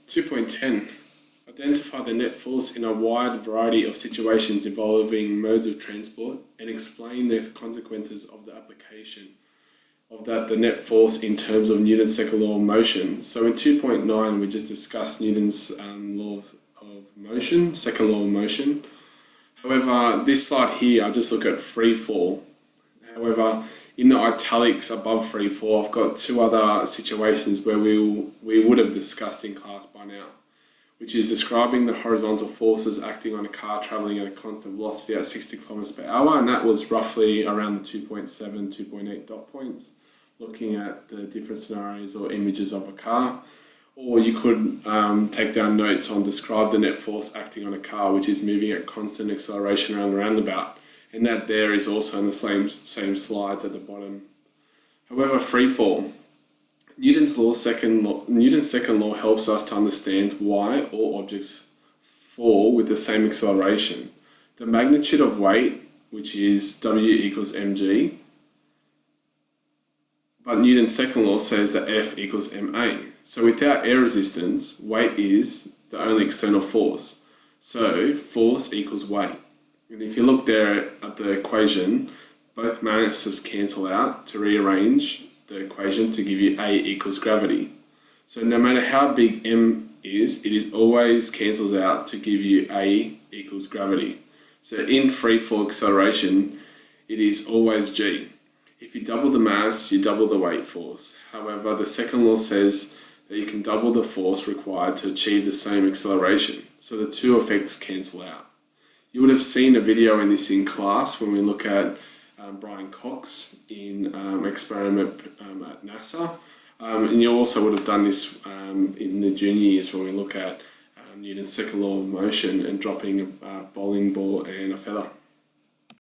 2.10. Identify the net force in a wide variety of situations involving modes of transport and explain the consequences of the application of the net force in terms of Newton's second law of motion. So in 2.9 we just discussed Newton's law of motion, second law of motion. However, this slide here, I just look at free fall. However, in the italics above free fall, I've got two other situations where we would have discussed in class by now, which is describing the horizontal forces acting on a car travelling at a constant velocity at 60 kilometers per hour, and that was roughly around the 2.7, 2.8 dot points, looking at the different scenarios or images of a car. Or you could take down notes on describe the net force acting on a car which is moving at constant acceleration around the roundabout, and that there is also in the same slides at the bottom. However, free fall. Newton's second law helps us to understand why all objects fall with the same acceleration. The magnitude of weight, which is W equals mg, but Newton's second law says that F equals ma. So without air resistance, weight is the only external force. So force equals weight. And if you look there at the equation, both masses cancel out to rearrange the equation to give you A equals gravity. So no matter how big m is, it is always cancels out to give you A equals gravity. So in free fall acceleration, it is always g. If you double the mass, you double the weight force. However, the second law says that you can double the force required to achieve the same acceleration. So the two effects cancel out. You would have seen a video in this in class when we look at Brian Cox in experiment at NASA. And you also would have done this in the junior years when we look at Newton's second law of motion and dropping a bowling ball and a feather.